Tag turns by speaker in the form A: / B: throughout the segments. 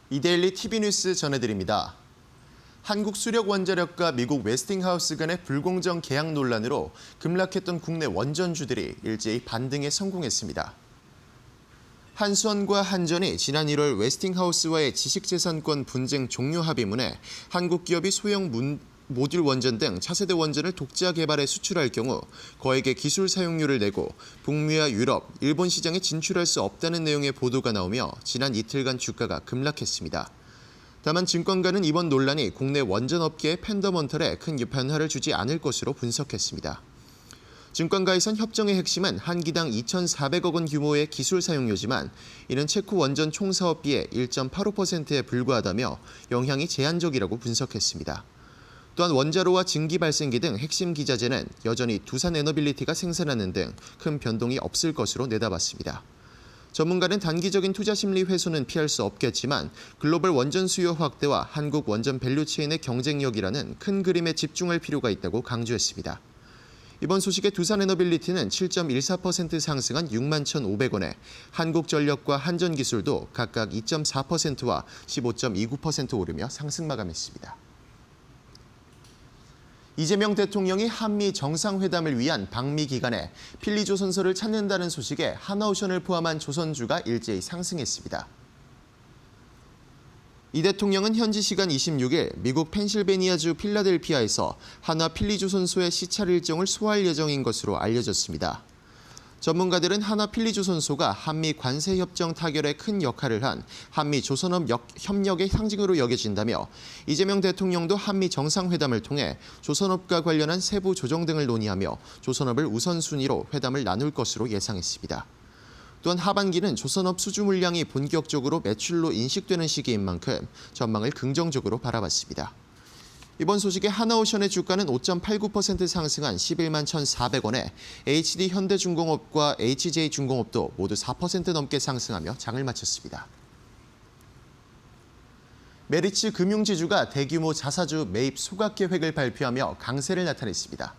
A: 이데일리 TV 뉴스 전해드립니다. 한국수력원자력과 미국 웨스팅하우스 간의 불공정 계약 논란으로 급락했던 국내 원전주들이 일제히 반등에 성공했습니다. 한수원과 한전이 지난 1월 웨스팅하우스와의 지식재산권 분쟁 종료 합의문에 한국 기업이 소형 모듈 원전 등 차세대 원전을 독자 개발해 수출할 경우 거액의 기술 사용료를 내고 북미와 유럽, 일본 시장에 진출할 수 없다는 내용의 보도가 나오며 지난 이틀간 주가가 급락했습니다. 다만 증권가는 이번 논란이 국내 원전업계의 펀더먼털에 큰 변화를 주지 않을 것으로 분석했습니다. 증권가에선 협정의 핵심은 한 기당 2,400억 원 규모의 기술 사용료지만 이는 체코 원전 총 사업비의 1.85%에 불과하다며 영향이 제한적이라고 분석했습니다. 또한 원자로와 증기 발생기 등 핵심 기자재는 여전히 두산에너빌리티가 생산하는 등 큰 변동이 없을 것으로 내다봤습니다. 전문가는 단기적인 투자 심리 훼손은 피할 수 없겠지만 글로벌 원전 수요 확대와 한국 원전 밸류체인의 경쟁력이라는 큰 그림에 집중할 필요가 있다고 강조했습니다. 이번 소식에 두산에너빌리티는 7.14% 상승한 61,500원에 한국전력과 한전기술도 각각 2.4%와 15.29% 오르며 상승 마감했습니다. 이재명 대통령이 한미 정상회담을 위한 방미 기간에 필리조선소를 찾는다는 소식에 하나오션을 포함한 조선주가 일제히 상승했습니다. 이 대통령은 현지 시간 26일 미국 펜실베니아주 필라델피아에서 한화 필리조선소의 시찰 일정을 소화할 예정인 것으로 알려졌습니다. 전문가들은 한화 필리조선소가 한미 관세협정 타결에 큰 역할을 한 한미 조선업 협력의 상징으로 여겨진다며 이재명 대통령도 한미 정상회담을 통해 조선업과 관련한 세부 조정 등을 논의하며 조선업을 우선순위로 회담을 나눌 것으로 예상했습니다. 또한 하반기는 조선업 수주 물량이 본격적으로 매출로 인식되는 시기인 만큼 전망을 긍정적으로 바라봤습니다. 이번 소식에 하나오션의 주가는 5.89% 상승한 11만 1,400원에 HD현대중공업과 HJ중공업도 모두 4% 넘게 상승하며 장을 마쳤습니다. 메리츠 금융지주가 대규모 자사주 매입 소각 계획을 발표하며 강세를 나타냈습니다.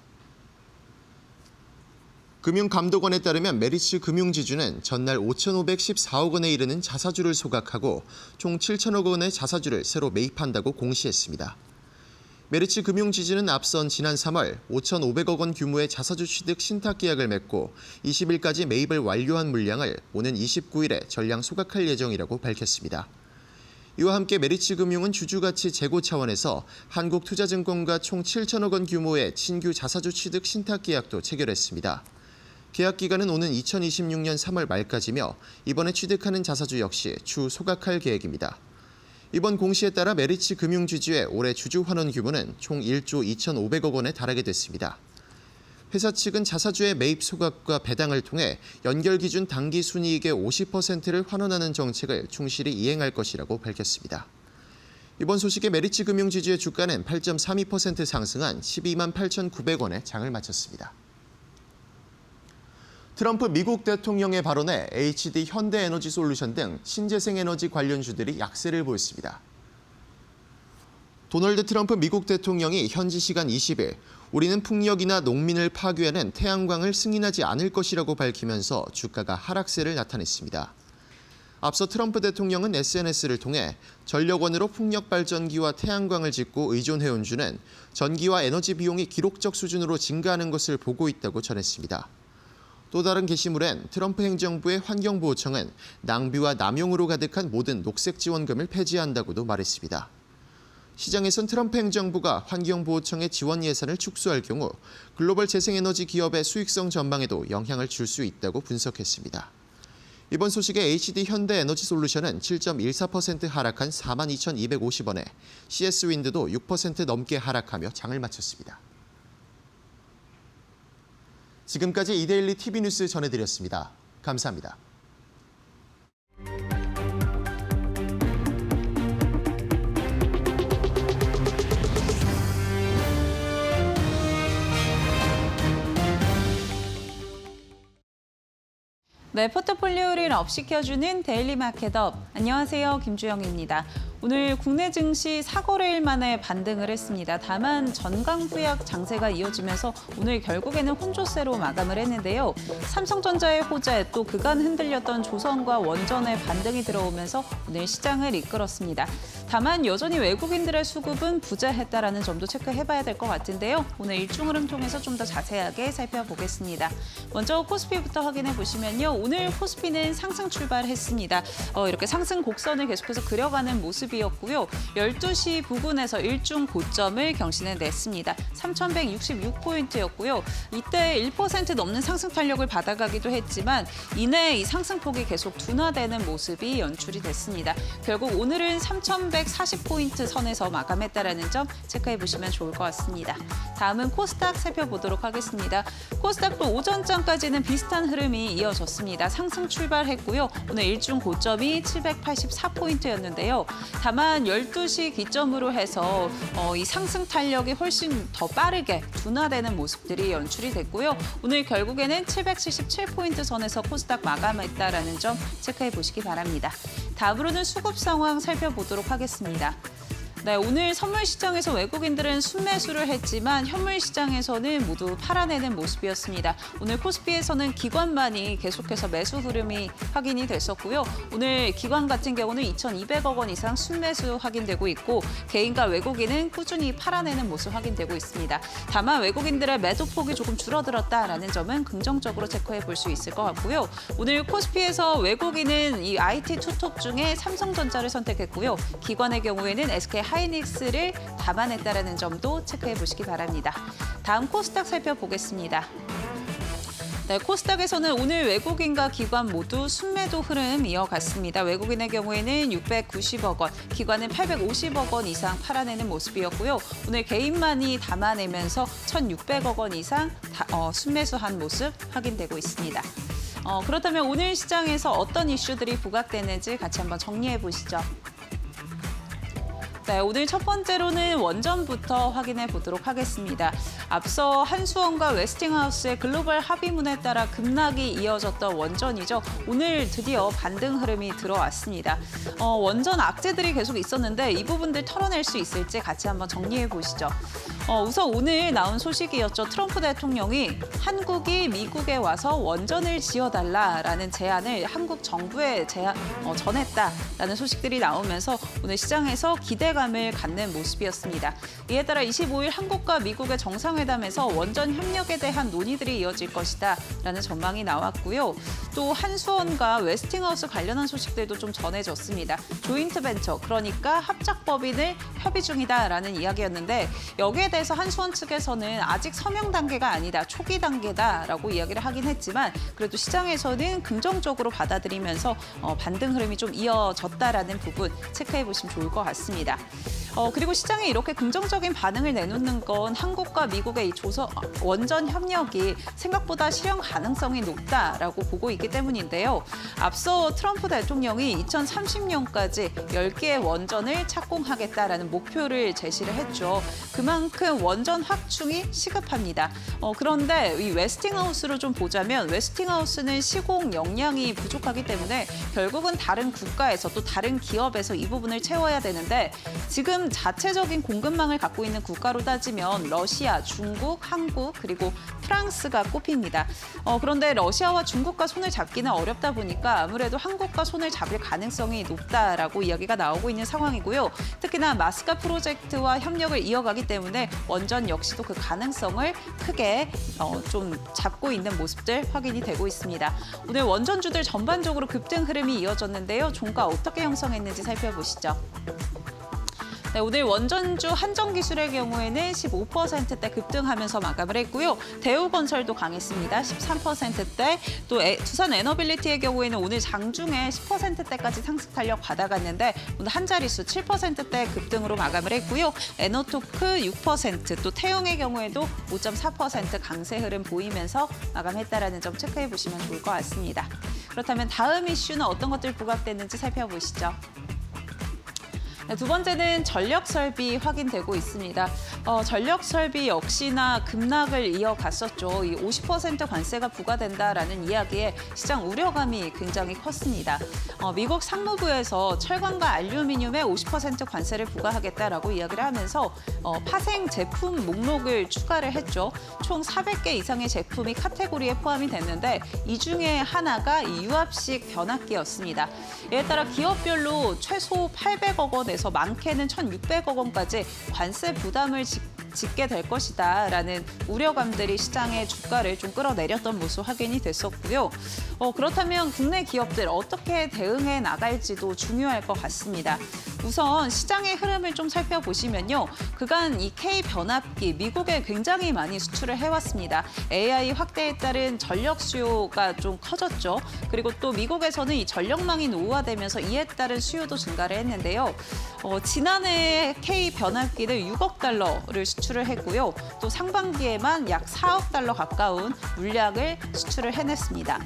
A: 금융감독원에 따르면 메리츠 금융지주는 전날 5,514억 원에 이르는 자사주를 소각하고 총 7천억 원의 자사주를 새로 매입한다고 공시했습니다. 메리츠 금융지주는 앞선 지난 3월 5,500억 원 규모의 자사주 취득 신탁 계약을 맺고 20일까지 매입을 완료한 물량을 오는 29일에 전량 소각할 예정이라고 밝혔습니다. 이와 함께 메리츠 금융은 주주가치 제고 차원에서 한국투자증권과 총 7천억 원 규모의 신규 자사주 취득 신탁 계약도 체결했습니다. 계약 기간은 오는 2026년 3월 말까지며 이번에 취득하는 자사주 역시 추후 소각할 계획입니다. 이번 공시에 따라 메리츠 금융지주의 올해 주주 환원 규모는 총 1조 2,500억 원에 달하게 됐습니다. 회사 측은 자사주의 매입 소각과 배당을 통해 연결 기준 당기 순이익의 50%를 환원하는 정책을 충실히 이행할 것이라고 밝혔습니다. 이번 소식에 메리츠 금융지주의 주가는 8.32% 상승한 12만 8,900원에 장을 마쳤습니다. 트럼프 미국 대통령의 발언에 HD 현대에너지솔루션 등 신재생에너지 관련주들이 약세를 보였습니다. 도널드 트럼프 미국 대통령이 현지 시간 20일 우리는 풍력이나 농민을 파괴하는 태양광을 승인하지 않을 것이라고 밝히면서 주가가 하락세를 나타냈습니다. 앞서 트럼프 대통령은 SNS를 통해 전력원으로 풍력발전기와 태양광을 짓고 의존해온 주는 전기와 에너지 비용이 기록적 수준으로 증가하는 것을 보고 있다고 전했습니다. 또 다른 게시물엔 트럼프 행정부의 환경보호청은 낭비와 남용으로 가득한 모든 녹색 지원금을 폐지한다고도 말했습니다. 시장에선 트럼프 행정부가 환경보호청의 지원 예산을 축소할 경우 글로벌 재생에너지 기업의 수익성 전망에도 영향을 줄 수 있다고 분석했습니다. 이번 소식에 HD 현대에너지솔루션은 7.14% 하락한 42,250원에 CS윈드도 6% 넘게 하락하며 장을 마쳤습니다. 지금까지 이데일리 TV 뉴스 전해드렸습니다. 감사합니다.
B: 네, 포트폴리오를 업시켜주는 데일리 마켓업. 안녕하세요, 김주영입니다. 오늘 국내 증시 4거래일 만에 반등을 했습니다. 다만 전강부약 장세가 이어지면서 오늘 결국에는 혼조세로 마감을 했는데요. 삼성전자의 호재, 또 그간 흔들렸던 조선과 원전의 반등이 들어오면서 오늘 시장을 이끌었습니다. 다만 여전히 외국인들의 수급은 부재했다라는 점도 체크해봐야 될 것 같은데요. 오늘 일중 흐름 통해서 좀 더 자세하게 살펴보겠습니다. 먼저 코스피부터 확인해 보시면요. 오늘 코스피는 상승 출발했습니다. 이렇게 상승 곡선을 계속해서 그려가는 모습이었고요. 12시 부근에서 일중 고점을 경신해냈습니다. 3,166포인트였고요. 이때 1% 넘는 상승 탄력을 받아가기도 했지만 이내 이 상승폭이 계속 둔화되는 모습이 연출이 됐습니다. 결국 오늘은 3,140포인트 선에서 마감했다라는 점 체크해 보시면 좋을 것 같습니다. 다음은 코스닥 살펴보도록 하겠습니다. 코스닥도 오전장까지는 비슷한 흐름이 이어졌습니다. 상승 출발했고요. 오늘 일중 고점이 784포인트였는데요. 다만 12시 기점으로 해서 이 상승 탄력이 훨씬 더 빠르게 둔화되는 모습들이 연출이 됐고요. 오늘 결국에는 777포인트 선에서 코스닥 마감했다라는 점 체크해 보시기 바랍니다. 다음으로는 수급 상황 살펴보도록 하겠습니다. 네, 오늘 선물 시장에서 외국인들은 순매수를 했지만 현물 시장에서는 모두 팔아내는 모습이었습니다. 오늘 코스피에서는 기관만이 계속해서 매수 흐름이 확인이 됐었고요. 오늘 기관 같은 경우는 2,200억 원 이상 순매수 확인되고 있고 개인과 외국인은 꾸준히 팔아내는 모습 확인되고 있습니다. 다만 외국인들의 매도폭이 조금 줄어들었다라는 점은 긍정적으로 체크해 볼 수 있을 것 같고요. 오늘 코스피에서 외국인은 이 IT 투톱 중에 삼성전자를 선택했고요. 기관의 경우에는 SK 하이닉스를 담아냈다는 점도 체크해 보시기 바랍니다. 다음 코스닥 살펴보겠습니다. 네, 코스닥에서는 오늘 외국인과 기관 모두 순매도 흐름 이어갔습니다. 외국인의 경우에는 690억 원, 기관은 850억 원 이상 팔아내는 모습이었고요. 오늘 개인만이 담아내면서 1,600억 원 이상 순매수한 모습 확인되고 있습니다. 그렇다면 오늘 시장에서 어떤 이슈들이 부각되는지 같이 한번 정리해 보시죠. 네, 오늘 첫 번째로는 원전부터 확인해 보도록 하겠습니다. 앞서 한수원과 웨스팅하우스의 글로벌 합의문에 따라 급락이 이어졌던 원전이죠. 오늘 드디어 반등 흐름이 들어왔습니다. 원전 악재들이 계속 있었는데 이 부분들 털어낼 수 있을지 같이 한번 정리해 보시죠. 우선 오늘 나온 소식이었죠. 트럼프 대통령이 한국이 미국에 와서 원전을 지어달라라는 제안을 한국 정부에 전했다라는 소식들이 나오면서 오늘 시장에서 기대감을 갖는 모습이었습니다. 이에 따라 25일 한국과 미국의 정상회담에서 원전 협력에 대한 논의들이 이어질 것이다라는 전망이 나왔고요. 또 한수원과 웨스팅하우스 관련한 소식들도 좀 전해졌습니다. 조인트 벤처, 그러니까 합작법인을 협의 중이다라는 이야기였는데 여기에 대해서 한수원 측에서는 아직 서명 단계가 아니다, 초기 단계다라고 이야기를 하긴 했지만 그래도 시장에서는 긍정적으로 받아들이면서 반등 흐름이 좀 이어졌다라는 부분 체크해 보시면 좋을 것 같습니다. 그리고 시장에 이렇게 긍정적인 반응을 내놓는 건 한국과 미국의 이 원전 협력이 생각보다 실현 가능성이 높다라고 보고 있기 때문인데요. 앞서 트럼프 대통령이 2030년까지 10개의 원전을 착공하겠다라는 목표를 제시를 했죠. 그만큼 원전 확충이 시급합니다. 그런데 이 웨스팅하우스로 좀 보자면 웨스팅하우스는 시공 역량이 부족하기 때문에 결국은 다른 국가에서 또 다른 기업에서 이 부분을 채워야 되는데 지금 자체적인 공급망을 갖고 있는 국가로 따지면 러시아, 중국, 한국 그리고 프랑스가 꼽힙니다. 그런데 러시아와 중국과 손을 잡기는 어렵다 보니까 아무래도 한국과 손을 잡을 가능성이 높다라고 이야기가 나오고 있는 상황이고요. 특히나 마스카 프로젝트와 협력을 이어가기 때문에 원전 역시도 그 가능성을 크게 좀 잡고 있는 모습들 확인이 되고 있습니다. 오늘 원전주들 전반적으로 급등 흐름이 이어졌는데요. 종가 어떻게 형성했는지 살펴보시죠. 네, 오늘 원전주 한정기술의 경우에는 15%대 급등하면서 마감을 했고요. 대우건설도 강했습니다. 13%대. 또 두산 에너빌리티의 경우에는 오늘 장중에 10%대까지 상승 탄력 받아갔는데 오늘 한 자릿수 7%대 급등으로 마감을 했고요. 에너토크 6%, 또 태용의 경우에도 5.4% 강세 흐름 보이면서 마감했다라는 점 체크해 보시면 좋을 것 같습니다. 그렇다면 다음 이슈는 어떤 것들 부각됐는지 살펴보시죠. 네, 두 번째는 전력 설비 확인되고 있습니다. 전력 설비 역시나 급락을 이어갔었죠. 이 50% 관세가 부과된다라는 이야기에 시장 우려감이 굉장히 컸습니다. 미국 상무부에서 철강과 알루미늄에 50% 관세를 부과하겠다라고 이야기를 하면서 파생 제품 목록을 추가를 했죠. 총 400개 이상의 제품이 카테고리에 포함이 됐는데 이 중에 하나가 이 유압식 변압기였습니다. 이에 따라 기업별로 최소 800억 원에서 많게는 1,600억 원까지 관세 부담을 짓게 될 것이다라는 우려감들이 시장의 주가를 좀 끌어내렸던 모습 확인이 됐었고요. 그렇다면 국내 기업들 어떻게 대응해 나갈지도 중요할 것 같습니다. 우선 시장의 흐름을 좀 살펴보시면요. 그간 이 K 변압기 미국에 굉장히 많이 수출을 해왔습니다. AI 확대에 따른 전력 수요가 좀 커졌죠. 그리고 또 미국에서는 이 전력망이 노후화되면서 이에 따른 수요도 증가를 했는데요. 지난해 K 변압기를 6억 달러를 수출을 했고요. 또 상반기에만 약 4억 달러 가까운 물량을 수출을 해냈습니다.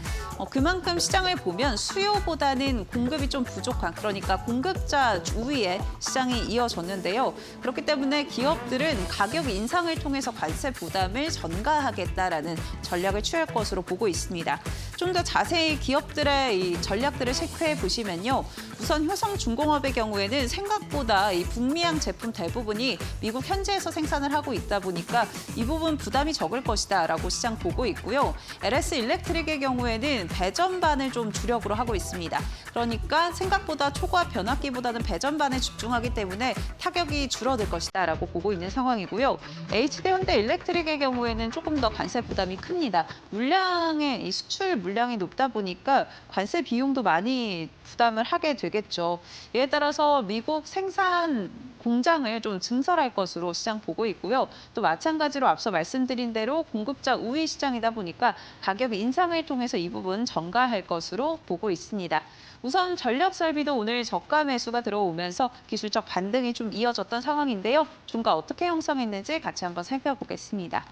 B: 그만큼 시장을 보면 수요보다는 공급이 좀 부족한, 그러니까 공급자 우위에 시장이 이어졌는데요. 그렇기 때문에 기업들은 가격 인상을 통해서 관세 부담을 전가하겠다라는 전략을 취할 것으로 보고 있습니다. 좀 더 자세히 기업들의 이 전략들을 체크해 보시면요. 우선 효성중공업의 경우에는 생각보다 이 북미향 제품 대부분이 미국 현지에서 생산을 하고 있다 보니까 이 부분 부담이 적을 것이다라고 시장 보고 있고요. LS 일렉트릭의 경우에는 배전반을 좀 주력으로 하고 있습니다. 그러니까 생각보다 초과 변압기보다는 배전반에 집중하기 때문에 타격이 줄어들 것이다라고 보고 있는 상황이고요. HD 현대 일렉트릭의 경우에는 조금 더 관세 부담이 큽니다. 물량의 이 수출 물량이 높다 보니까 관세 비용도 많이 부담을 하게 되겠죠. 이에 따라서 미국 생산 공장을 좀 증설할 것으로 시장 보고 있고요. 또 마찬가지로 앞서 말씀드린 대로 공급자 우위 시장이다 보니까 가격 인상을 통해서 이 부분 전가할 것으로 보고 있습니다. 우선 전력 설비도 오늘 저가 매수가 들어오면서 기술적 반등이 좀 이어졌던 상황인데요. 종가 어떻게 형성했는지 같이 한번 살펴보겠습니다.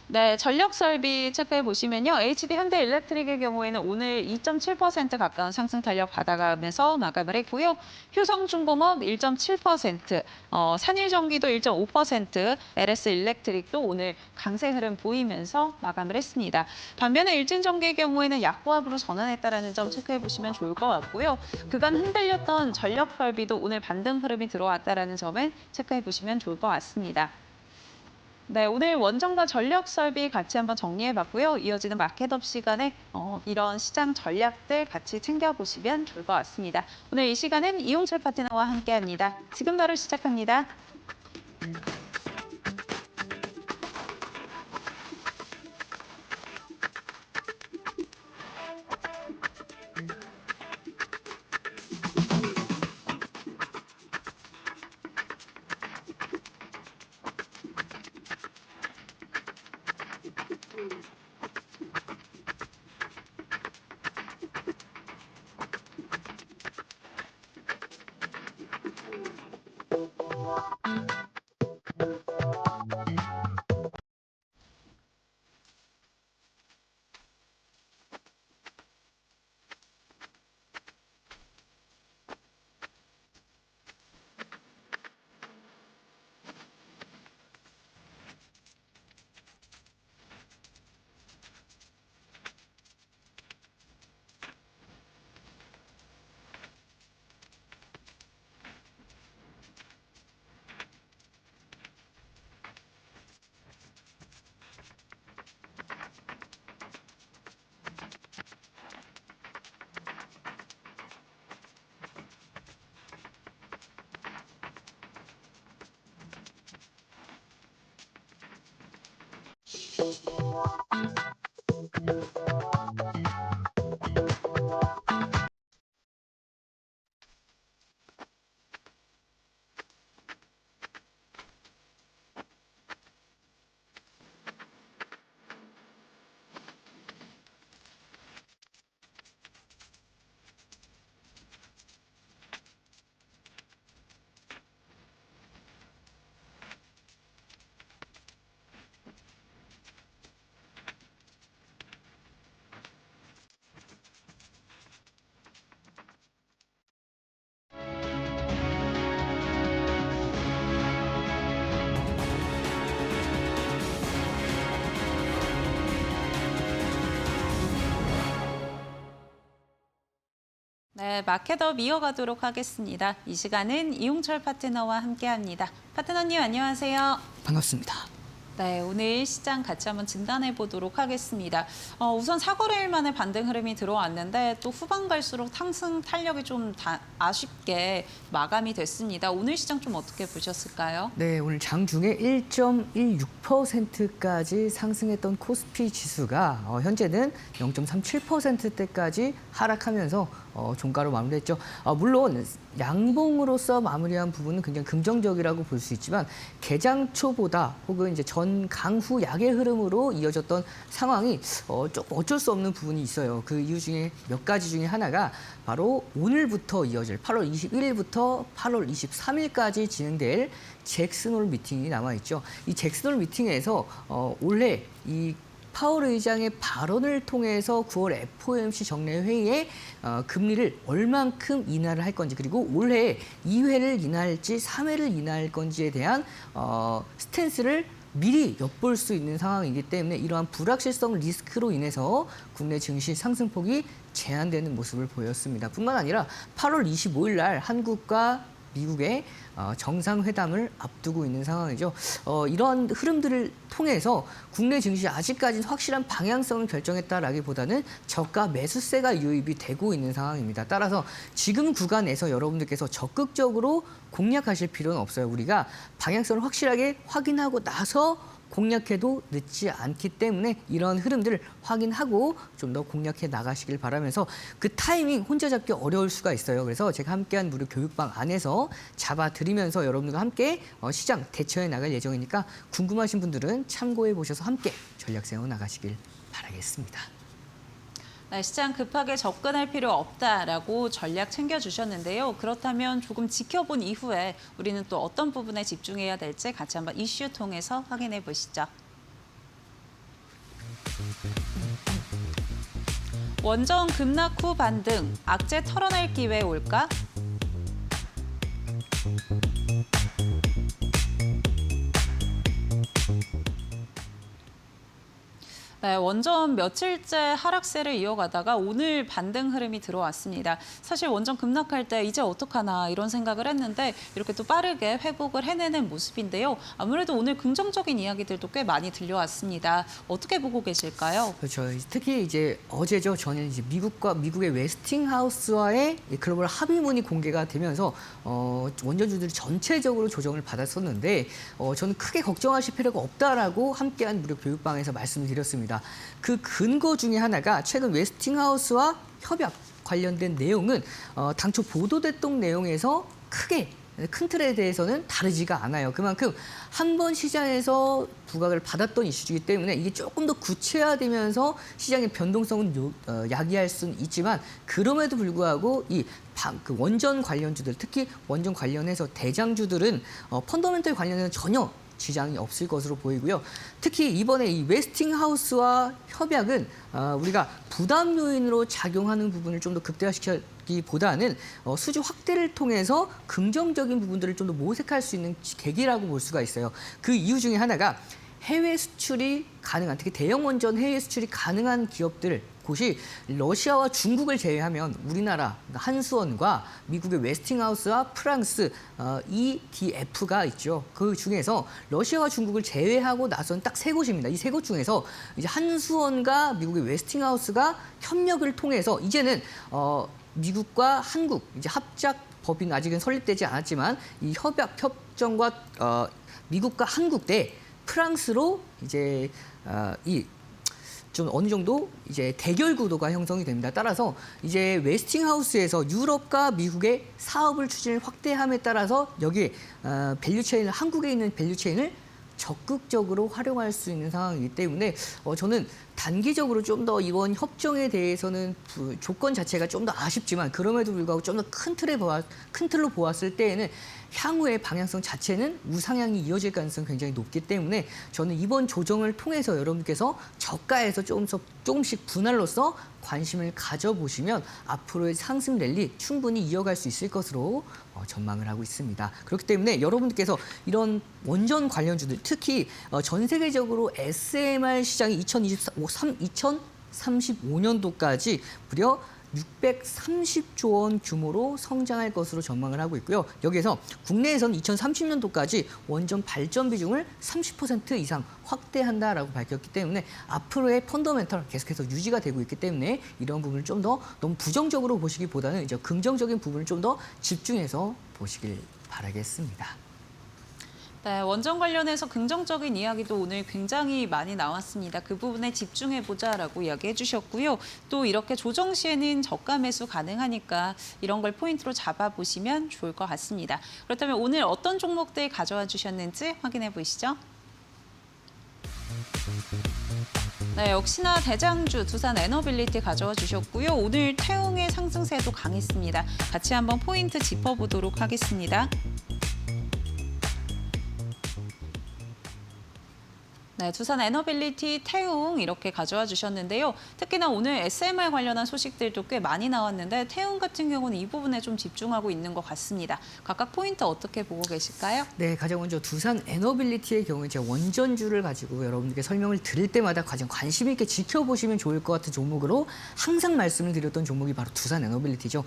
B: 네, 전력 설비 체크해 보시면요. HD 현대 일렉트릭의 경우에는 오늘 2.7% 가까운 상승 탄력 받아가면서 마감을 했고요. 효성중공업 1.7%, 산일전기도 1.5%, LS 일렉트릭도 오늘 강세 흐름 보이면서 마감을 했습니다. 반면에 일진전기의 경우에는 약보합으로 전환했다라는 점 체크해 보시면 좋을 것 같고요. 그간 흔들렸던 전력 설비도 오늘 반등 흐름이 들어왔다라는 점을 체크해 보시면 좋을 것 같습니다. 네, 오늘 원전과 전력 설비 같이 한번 정리해봤고요. 이어지는 마켓업 시간에 이런 시장 전략들 같이 챙겨보시면 좋을 것 같습니다. 오늘 이 시간은 이용철 파트너와 함께합니다. 지금 바로 시작합니다. 네, 마켓업 이어가도록 하겠습니다. 이 시간은 이용철 파트너와 함께합니다. 파트너님 안녕하세요.
C: 반갑습니다.
B: 네, 오늘 시장 같이 한번 진단해 보도록 하겠습니다. 우선 사거래일 만에 반등 흐름이 들어왔는데 또 후반 갈수록 상승 탄력이 좀 아쉽게 마감이 됐습니다. 오늘 시장 좀 어떻게 보셨을까요?
C: 네, 오늘 장중에 1.16%까지 상승했던 코스피 지수가 현재는 0.37%대까지 하락하면서 종가로 마무리했죠. 물론 양봉으로서 마무리한 부분은 굉장히 긍정적이라고 볼 수 있지만 개장 초보다 혹은 이제 전 강후 약의 흐름으로 이어졌던 상황이 조금 어쩔 수 없는 부분이 있어요. 그 이유 중에 몇 가지 중에 하나가 바로 오늘부터 이어질 8월 21일부터 8월 23일까지 진행될 잭슨홀 미팅이 남아 있죠. 이 잭슨홀 미팅에서 올해 이 파월 의장의 발언을 통해서 9월 FOMC 정례 회의에 금리를 얼만큼 인하를 할 건지 그리고 올해 2회를 인하할지 3회를 인하할 건지에 대한 스탠스를 미리 엿볼 수 있는 상황이기 때문에 이러한 불확실성 리스크로 인해서 국내 증시 상승폭이 제한되는 모습을 보였습니다. 뿐만 아니라 8월 25일 날 한국과 미국의 정상회담을 앞두고 있는 상황이죠. 이런 흐름들을 통해서 국내 증시 아직까지는 확실한 방향성을 결정했다라기보다는 저가 매수세가 유입이 되고 있는 상황입니다. 따라서 지금 구간에서 여러분들께서 적극적으로 공략하실 필요는 없어요. 우리가 방향성을 확실하게 확인하고 나서 공략해도 늦지 않기 때문에 이런 흐름들을 확인하고 좀 더 공략해 나가시길 바라면서 그 타이밍 혼자 잡기 어려울 수가 있어요. 그래서 제가 함께한 무료 교육방 안에서 잡아드리면서 여러분들과 함께 시장 대처해 나갈 예정이니까 궁금하신 분들은 참고해 보셔서 함께 전략 세워 나가시길 바라겠습니다.
B: 네, 시장 급하게 접근할 필요 없다라고 전략 챙겨주셨는데요. 그렇다면 조금 지켜본 이후에 우리는 또 어떤 부분에 집중해야 될지 같이 한번 이슈 통해서 확인해 보시죠. 원전 급락 후 반등, 악재 털어낼 기회 올까? 네, 원전 며칠째 하락세를 이어가다가 오늘 반등 흐름이 들어왔습니다. 사실 원전 급락할 때 이제 어떡하나 이런 생각을 했는데 이렇게 또 빠르게 회복을 해내는 모습인데요. 아무래도 오늘 긍정적인 이야기들도 꽤 많이 들려왔습니다. 어떻게 보고 계실까요?
C: 그렇죠. 특히 이제 어제죠. 저는 이제 미국의 웨스팅하우스와의 글로벌 합의문이 공개가 되면서 원전주들이 전체적으로 조정을 받았었는데 저는 크게 걱정하실 필요가 없다라고 함께한 무료 교육방에서 말씀을 드렸습니다. 그 근거 중에 하나가 최근 웨스팅하우스와 협약 관련된 내용은 당초 보도됐던 내용에서 크게 큰 틀에 대해서는 다르지가 않아요. 그만큼 한 번 시장에서 부각을 받았던 이슈이기 때문에 이게 조금 더 구체화되면서 시장의 변동성은 야기할 수는 있지만 그럼에도 불구하고 그 원전 관련주들 특히 원전 관련해서 대장주들은 펀더멘털 관련해서 전혀 지장이 없을 것으로 보이고요. 특히 이번에 이 웨스팅하우스와 협약은 우리가 부담 요인으로 작용하는 부분을 좀 더 극대화시키기보다는 수주 확대를 통해서 긍정적인 부분들을 좀 더 모색할 수 있는 계기라고 볼 수가 있어요. 그 이유 중에 하나가 해외 수출이 가능한, 특히 대형 원전 해외 수출이 가능한 기업들 곳이 러시아와 중국을 제외하면 우리나라 한수원과 미국의 웨스팅하우스와 프랑스 EDF가 있죠. 그 중에서 러시아와 중국을 제외하고 나선 딱 세 곳입니다. 이 세 곳 중에서 이제 한수원과 미국의 웨스팅하우스가 협력을 통해서 이제는 미국과 한국 이제 합작 법인 아직은 설립되지 않았지만 이 협정과 미국과 한국 대 프랑스로 이제 좀 어느 정도 이제 대결 구도가 형성이 됩니다. 따라서 이제 웨스팅하우스에서 유럽과 미국의 사업을 추진을 확대함에 따라서 여기에 밸류체인을 한국에 있는 밸류체인을 적극적으로 활용할 수 있는 상황이기 때문에 저는 단기적으로 좀 더 이번 협정에 대해서는 조건 자체가 좀 더 아쉽지만 그럼에도 불구하고 좀 더 큰 틀로 보았을 때에는 향후의 방향성 자체는 우상향이 이어질 가능성이 굉장히 높기 때문에 저는 이번 조정을 통해서 여러분께서 저가에서 조금씩 분할로서 관심을 가져보시면 앞으로의 상승 랠리 충분히 이어갈 수 있을 것으로 전망을 하고 있습니다. 그렇기 때문에 여러분들께서 이런 원전 관련주들 특히 전 세계적으로 SMR 시장이 2035년도까지 무려 630조 원 규모로 성장할 것으로 전망을 하고 있고요. 여기에서 국내에서는 2030년도까지 원전 발전 비중을 30% 이상 확대한다라고 밝혔기 때문에 앞으로의 펀더멘털 계속해서 유지가 되고 있기 때문에 이런 부분을 좀 더 너무 부정적으로 보시기보다는 이제 긍정적인 부분을 좀 더 집중해서 보시길 바라겠습니다.
B: 네, 원전 관련해서 긍정적인 이야기도 오늘 굉장히 많이 나왔습니다. 그 부분에 집중해보자라고 이야기해 주셨고요. 또 이렇게 조정 시에는 저가 매수 가능하니까 이런 걸 포인트로 잡아보시면 좋을 것 같습니다. 그렇다면 오늘 어떤 종목들 가져와 주셨는지 확인해 보시죠. 네, 역시나 대장주 두산 에너빌리티 가져와 주셨고요. 오늘 태웅의 상승세도 강했습니다. 같이 한번 포인트 짚어보도록 하겠습니다. 네, 두산 에너빌리티, 태웅 이렇게 가져와 주셨는데요. 특히나 오늘 SMR 관련한 소식들도 꽤 많이 나왔는데 태웅 같은 경우는 이 부분에 좀 집중하고 있는 것 같습니다. 각각 포인트 어떻게 보고 계실까요?
C: 네, 가장 먼저 두산 에너빌리티의 경우에 제가 원전주를 가지고 여러분들께 설명을 드릴 때마다 가장 관심 있게 지켜보시면 좋을 것 같은 종목으로 항상 말씀을 드렸던 종목이 바로 두산 에너빌리티죠.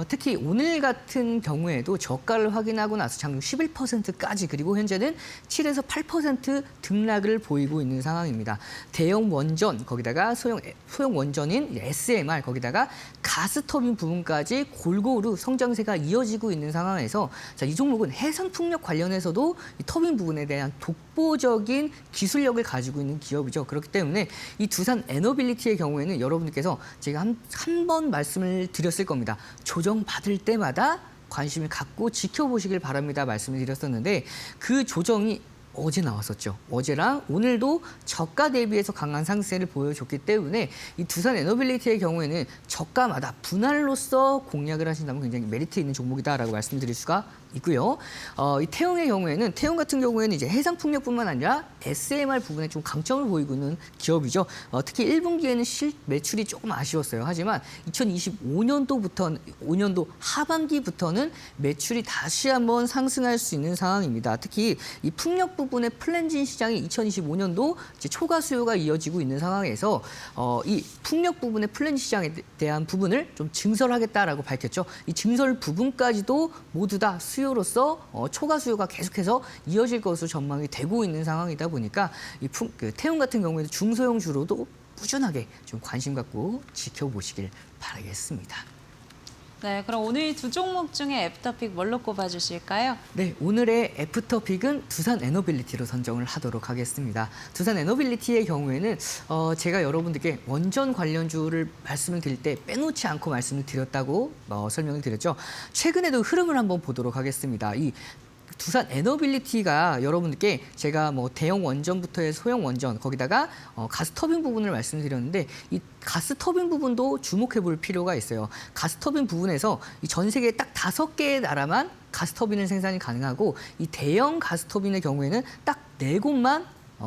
C: 특히 오늘 같은 경우에도 저가를 확인하고 나서 장중 11%까지 그리고 현재는 7에서 8% 등락을 보이고 있는 상황입니다. 대형 원전 거기다가 소형 원전인 SMR 거기다가 가스터빈 부분까지 골고루 성장세가 이어지고 있는 상황에서 자, 이 종목은 해상풍력 관련해서도 이 터빈 부분에 대한 독보적인 기술력을 가지고 있는 기업이죠. 그렇기 때문에 이 두산 에너빌리티의 경우에는 여러분들께서 제가 한 번 말씀을 드렸을 겁니다. 조정 받을 때마다 관심을 갖고 지켜보시길 바랍니다. 말씀을 드렸었는데 그 조정이 어제 나왔었죠. 어제랑 오늘도 저가 대비해서 강한 상승세를 보여줬기 때문에 이 두산 에너빌리티의 경우에는 저가마다 분할로서 공략을 하신다면 굉장히 메리트 있는 종목이다라고 말씀드릴 수가 있고요. 이 태웅의 경우에는 태웅 같은 경우에는 이제 해상 풍력뿐만 아니라 SMR 부분에 좀 강점을 보이고 있는 기업이죠. 특히 1분기에는 매출이 조금 아쉬웠어요. 하지만 5년도 하반기부터는 매출이 다시 한번 상승할 수 있는 상황입니다. 특히 이 풍력 부분의 플랜진 시장이 2025년도 이제 초과 수요가 이어지고 있는 상황에서 이 풍력 부분의 플랜진 시장에 대한 부분을 좀 증설하겠다라고 밝혔죠. 이 증설 부분까지도 모두 다 수요로서 초과 수요가 계속해서 이어질 것으로 전망이 되고 있는 상황이다 보니까 이 태웅 같은 경우에도 중소형주로도 꾸준하게 좀 관심 갖고 지켜보시길 바라겠습니다.
B: 네, 그럼 오늘 두 종목 중에 애프터픽 뭘로 꼽아주실까요?
C: 네, 오늘의 애프터픽은 두산 에너빌리티로 선정을 하도록 하겠습니다. 두산 에너빌리티의 경우에는 제가 여러분들께 원전 관련주를 말씀을 드릴 때 빼놓지 않고 말씀을 드렸다고 설명을 드렸죠. 최근에도 흐름을 한번 보도록 하겠습니다. 이 두산 에너빌리티가 여러분들께 제가 뭐 대형 원전부터 소형 원전 거기다가 가스터빈 부분을 말씀드렸는데 이 가스터빈 부분도 주목해 볼 필요가 있어요. 가스터빈 부분에서 전 세계 딱 5개의 나라만 가스터빈을 생산이 가능하고 이 대형 가스터빈의 경우에는 딱 4곳만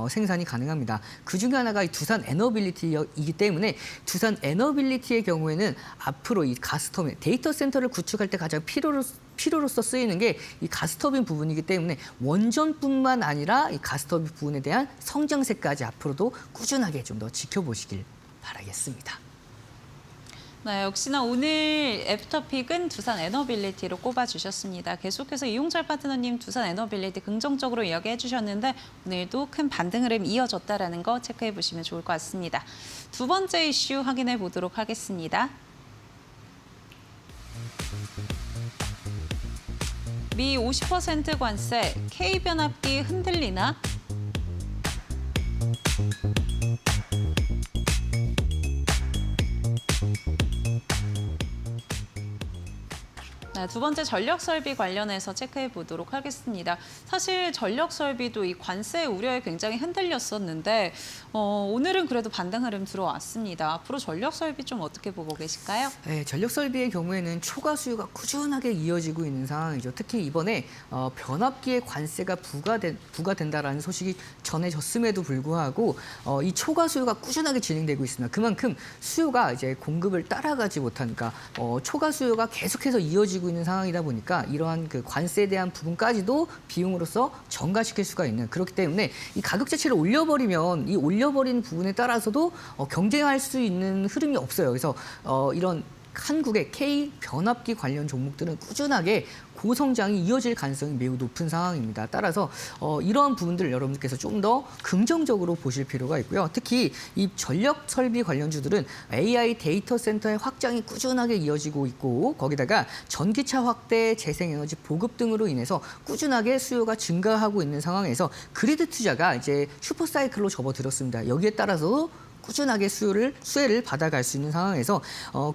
C: 생산이 가능합니다. 그중에 하나가 이 두산 에너빌리티이기 때문에 두산 에너빌리티의 경우에는 앞으로 이 가스터빈 데이터 센터를 구축할 때 가장 필요로서 쓰이는 게 이 가스터빈 부분이기 때문에 원전뿐만 아니라 이 가스터빈 부분에 대한 성장세까지 앞으로도 꾸준하게 좀 더 지켜보시길 바라겠습니다.
B: 네, 역시나 오늘 애프터픽은 두산 에너빌리티로 꼽아주셨습니다. 계속해서 이용철 파트너님 두산 에너빌리티 긍정적으로 이야기해 주셨는데 오늘도 큰 반등 흐름 이어졌다는 거 체크해 보시면 좋을 것 같습니다. 두 번째 이슈 확인해 보도록 하겠습니다. 미 50% 관세, K변압기 흔들리나? 네, 두 번째 전력 설비 관련해서 체크해 보도록 하겠습니다. 사실 전력 설비도 이 관세 우려에 굉장히 흔들렸었는데 오늘은 그래도 반등 흐름 들어왔습니다. 앞으로 전력 설비 좀 어떻게 보고 계실까요?
C: 네, 전력 설비의 경우에는 초과 수요가 꾸준하게 이어지고 있는 상황이죠. 특히 이번에 변압기의 관세가 부과된다라는 소식이 전해졌음에도 불구하고 이 초과 수요가 꾸준하게 진행되고 있습니다. 그만큼 수요가 이제 공급을 따라가지 못하니까 초과 수요가 계속해서 이어지고 있는 상황이다 보니까 이러한 그 관세에 대한 부분까지도 비용으로서 전가시킬 수가 있는 그렇기 때문에 이 가격 자체를 올려버리면 이 올려버린 부분에 따라서도 경쟁할 수 있는 흐름이 없어요. 그래서 이런 한국의 K 변압기 관련 종목들은 꾸준하게 고성장이 이어질 가능성이 매우 높은 상황입니다. 따라서 이러한 부분들을 여러분들께서 좀 더 긍정적으로 보실 필요가 있고요. 특히 이 전력 설비 관련주들은 AI 데이터 센터의 확장이 꾸준하게 이어지고 있고 거기다가 전기차 확대, 재생에너지 보급 등으로 인해서 꾸준하게 수요가 증가하고 있는 상황에서 그리드 투자가 이제 슈퍼사이클로 접어들었습니다. 여기에 따라서 꾸준하게 수혜를 받아갈 수 있는 상황에서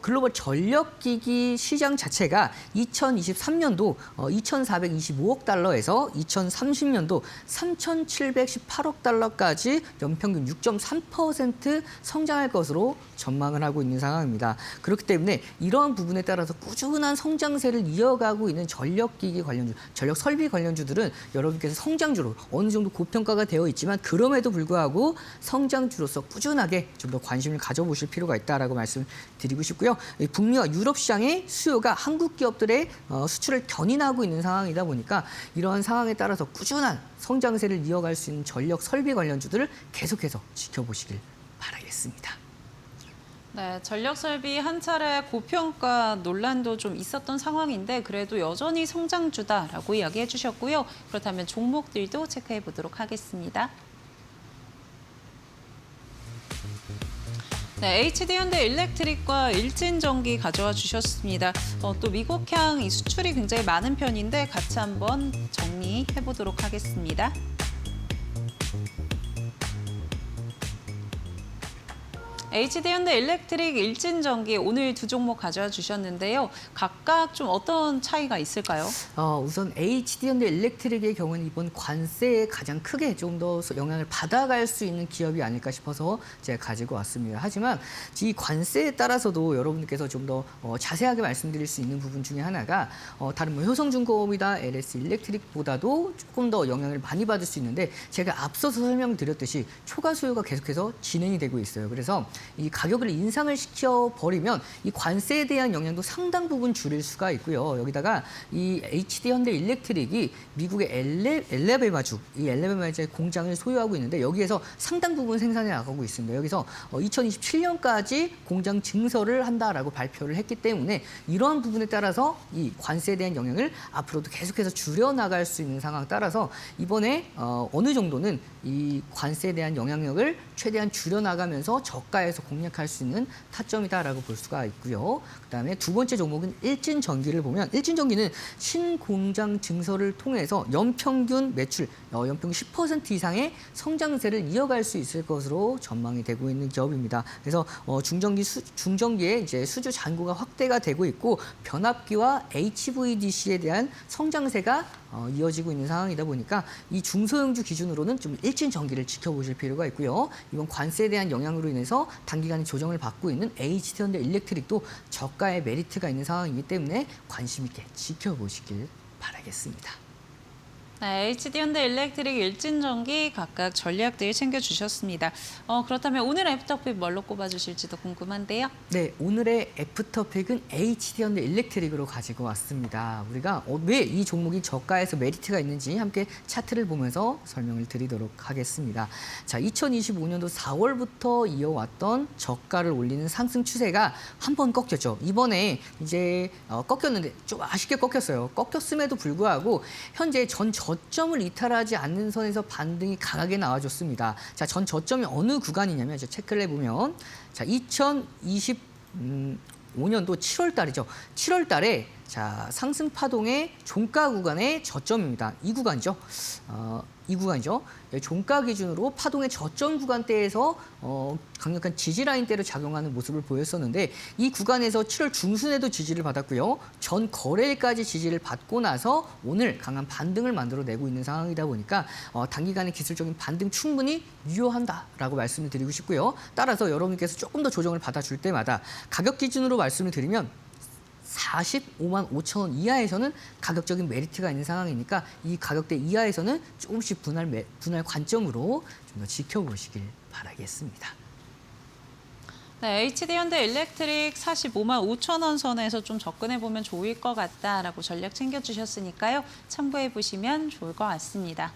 C: 글로벌 전력기기 시장 자체가 2023년도 2,425억 달러에서 2030년도 3,718억 달러까지 연평균 6.3% 성장할 것으로 전망을 하고 있는 상황입니다. 그렇기 때문에 이러한 부분에 따라서 꾸준한 성장세를 이어가고 있는 전력기기 관련주, 전력 설비 관련주들은 여러분께서 성장주로 어느 정도 고평가가 되어 있지만 그럼에도 불구하고 성장주로서 꾸준하게 좀 더 관심을 가져보실 필요가 있다라고 말씀드리고 싶고요. 북미와 유럽 시장의 수요가 한국 기업들의 수출을 견인하고 있는 상황이다 보니까 이러한 상황에 따라서 꾸준한 성장세를 이어갈 수 있는 전력 설비 관련주들을 계속해서 지켜보시길 바라겠습니다.
B: 네, 전력 설비 한 차례 고평가 논란도 좀 있었던 상황인데 그래도 여전히 성장주다라고 이야기해 주셨고요. 그렇다면 종목들도 체크해 보도록 하겠습니다. 네, HD현대 일렉트릭과 일진전기 가져와 주셨습니다. 또 미국향 이 수출이 굉장히 많은 편인데 같이 한번 정리해 보도록 하겠습니다. HD현대 일렉트릭, 일진전기 오늘 두 종목 가져와 주셨는데요. 각각 좀 어떤 차이가 있을까요?
C: 우선 HD현대 일렉트릭의 경우는 이번 관세에 가장 크게 좀 더 영향을 받아갈 수 있는 기업이 아닐까 싶어서 제가 가지고 왔습니다. 하지만 이 관세에 따라서도 여러분께서 좀 더 자세하게 말씀드릴 수 있는 부분 중에 하나가 다른 뭐 효성중공업이나 LS 일렉트릭보다도 조금 더 영향을 많이 받을 수 있는데 제가 앞서서 설명드렸듯이 초과 수요가 계속해서 진행이 되고 있어요. 그래서 이 가격을 인상을 시켜버리면 이 관세에 대한 영향도 상당 부분 줄일 수가 있고요. 여기다가 이 HD현대 일렉트릭이 미국의 엘레베마주, 이 엘레베마주의 공장을 소유하고 있는데 여기에서 상당 부분 생산해 나가고 있습니다. 여기서 2027년까지 공장 증설을 한다라고 발표를 했기 때문에 이러한 부분에 따라서 이 관세에 대한 영향을 앞으로도 계속해서 줄여나갈 수 있는 상황 따라서 이번에 어느 정도는 이 관세에 대한 영향력을 최대한 줄여나가면서 저가에서 공략할 수 있는 타점이다라고 볼 수가 있고요. 그다음에 두 번째 종목은 일진전기를 보면 일진전기는 신공장 증설을 통해서 연평균 매출 연평균 10% 이상의 성장세를 이어갈 수 있을 것으로 전망이 되고 있는 기업입니다. 그래서 중전기의 이제 수주 잔고가 확대가 되고 있고 변압기와 HVDC에 대한 성장세가 이어지고 있는 상황이다 보니까 이 중소형주 기준으로는 좀 일진전기를 지켜보실 필요가 있고요. 이번 관세에 대한 영향으로 인해서 단기간에 조정을 받고 있는 HD현대 일렉트릭도 저가의 메리트가 있는 상황이기 때문에 관심 있게 지켜보시길 바라겠습니다.
B: 네, HD현대 일렉트릭, 일진전기 각각 전략들 챙겨주셨습니다. 그렇다면 오늘 애프터픽 뭘로 꼽아주실지도 궁금한데요.
C: 네, 오늘의 애프터픽은 HD현대 일렉트릭으로 가지고 왔습니다. 우리가 왜 이 종목이 저가에서 메리트가 있는지 함께 차트를 보면서 설명을 드리도록 하겠습니다. 자, 2025년도 4월부터 이어왔던 저가를 올리는 상승 추세가 한 번 꺾였죠. 이번에 이제 꺾였는데 좀 아쉽게 꺾였어요. 꺾였음에도 불구하고 현재 전 저점을 이탈하지 않는 선에서 반등이 강하게 나와줬습니다. 자, 전 저점이 어느 구간이냐면 체크를 해보면 자, 2025년도 7월 달이죠. 7월 달에 자, 상승 파동의 종가 구간의 저점입니다. 이 구간이죠. 이 구간이죠. 종가 기준으로 파동의 저점 구간대에서 강력한 지지 라인대로 작용하는 모습을 보였었는데 이 구간에서 7월 중순에도 지지를 받았고요. 전 거래일까지 지지를 받고 나서 오늘 강한 반등을 만들어내고 있는 상황이다 보니까 단기간의 기술적인 반등 충분히 유효한다라고 말씀을 드리고 싶고요. 따라서 여러분께서 조금 더 조정을 받아줄 때마다 가격 기준으로 말씀을 드리면 45만 5천 원 이하에서는 가격적인 메리트가 있는 상황이니까 이 가격대 이하에서는 조금씩 분할 관점으로 좀 더 지켜보시길 바라겠습니다.
B: 네, HD현대 일렉트릭 45만 5천 원 선에서 좀 접근해보면 좋을 것 같다라고 전략 챙겨주셨으니까요. 참고해보시면 좋을 것 같습니다.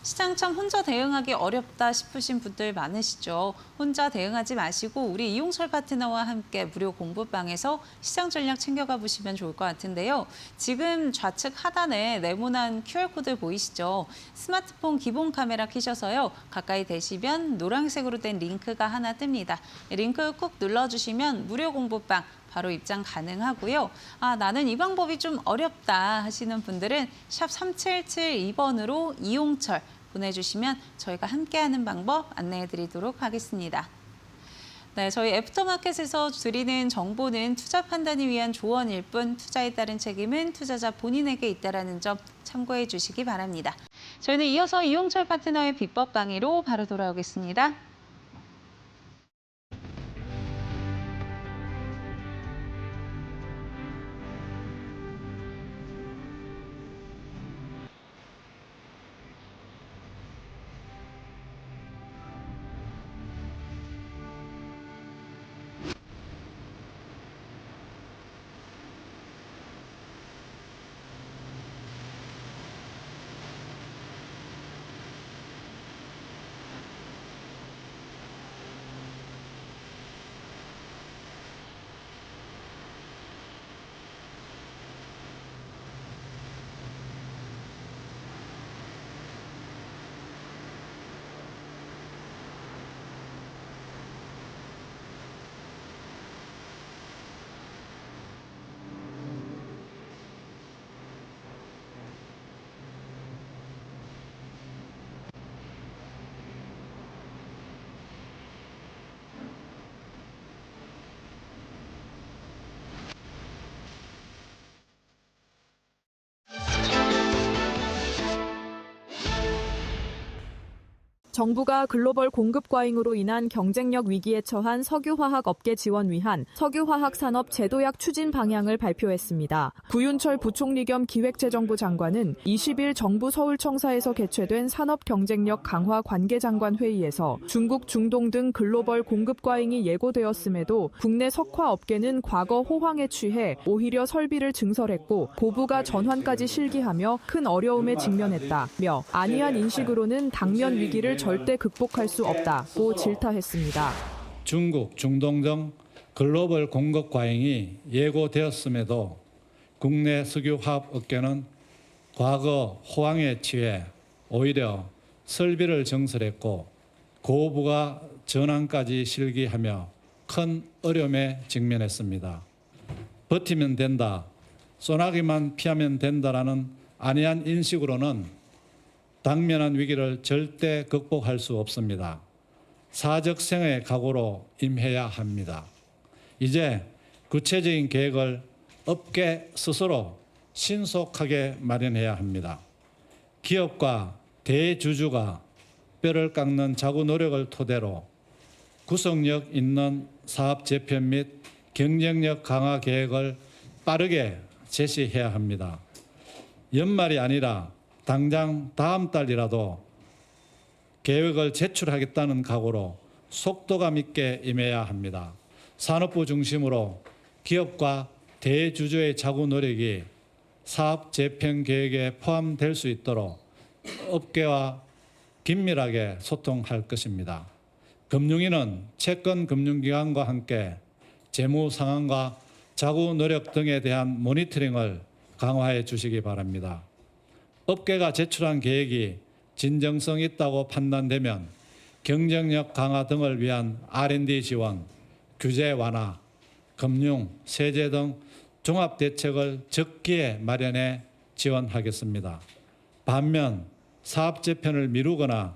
B: 시장 참 혼자 대응하기 어렵다 싶으신 분들 많으시죠. 혼자 대응하지 마시고 우리 이용철 파트너와 함께 무료 공부방에서 시장 전략 챙겨가 보시면 좋을 것 같은데요. 지금 좌측 하단에 네모난 QR코드 보이시죠? 스마트폰 기본 카메라 켜셔서요. 가까이 대시면 노란색으로 된 링크가 하나 뜹니다. 링크 꾹 눌러주시면 무료 공부방 바로 입장 가능하고요. 나는 이 방법이 좀 어렵다 하시는 분들은 샵 3772번으로 이용철 보내주시면 저희가 함께하는 방법 안내해드리도록 하겠습니다. 네, 저희 애프터마켓에서 드리는 정보는 투자 판단을 위한 조언일 뿐 투자에 따른 책임은 투자자 본인에게 있다는 점 참고해 주시기 바랍니다. 저희는 이어서 이용철 파트너의 비법 강의로 바로 돌아오겠습니다.
D: 정부가 글로벌 공급 과잉으로 인한 경쟁력 위기에 처한 석유화학 업계 지원 위한 석유화학 산업 제도약 추진 방향을 발표했습니다. 구윤철 부총리 겸 기획재정부 장관은 20일 정부 서울청사에서 개최된 산업 경쟁력 강화 관계장관 회의에서 중국, 중동 등 글로벌 공급 과잉이 예고되었음에도 국내 석화 업계는 과거 호황에 취해 오히려 설비를 증설했고 고부가 전환까지 실기하며 큰 어려움에 직면했다며 안이한 인식으로는 당면 위기를 절대 극복할 수 없다고 질타했습니다.
E: 중국, 중동 등 글로벌 공급 과잉이 예고되었음에도 국내 석유화학 업계는 과거 호황에 취해 오히려 설비를 증설했고 고부가 전환까지 실기하며 큰 어려움에 직면했습니다. 버티면 된다, 소나기만 피하면 된다라는 안이한 인식으로는 당면한 위기를 절대 극복할 수 없습니다. 사적생의 각오로 임해야 합니다. 이제 구체적인 계획을 업계 스스로 신속하게 마련해야 합니다. 기업과 대주주가 뼈를 깎는 자구 노력을 토대로 구속력 있는 사업 재편 및 경쟁력 강화 계획을 빠르게 제시해야 합니다. 연말이 아니라 당장 다음 달이라도 계획을 제출하겠다는 각오로 속도감 있게 임해야 합니다. 산업부 중심으로 기업과 대주주의 자구 노력이 사업 재편 계획에 포함될 수 있도록 업계와 긴밀하게 소통할 것입니다. 금융위는 채권 금융기관과 함께 재무 상황과 자구 노력 등에 대한 모니터링을 강화해 주시기 바랍니다. 업계가 제출한 계획이 진정성 있다고 판단되면 경쟁력 강화 등을 위한 R&D 지원, 규제 완화, 금융, 세제 등 종합 대책을 적기에 마련해 지원하겠습니다. 반면 사업 재편을 미루거나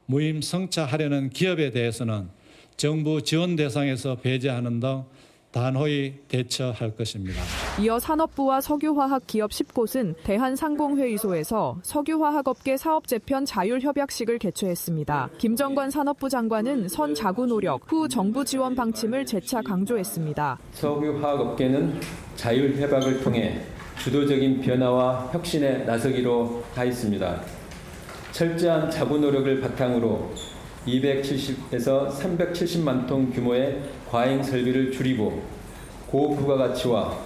E: 무임승차하려는 기업에 대해서는 정부 지원 대상에서 배제하는 등 단호히 대처할 것입니다.
D: 이어 산업부와 석유화학 기업 10곳은 대한상공회의소에서 석유화학업계 사업재편 자율협약식을 개최했습니다. 김정관 산업부 장관은 선 자구 노력, 후 정부 지원 방침을 재차 강조했습니다.
F: 석유화학업계는 자율협약을 통해 주도적인 변화와 혁신에 나서기로 하였습니다. 철저한 자구 노력을 바탕으로 270에서 370만 톤 규모의 과잉 설비를 줄이고 고부가가치와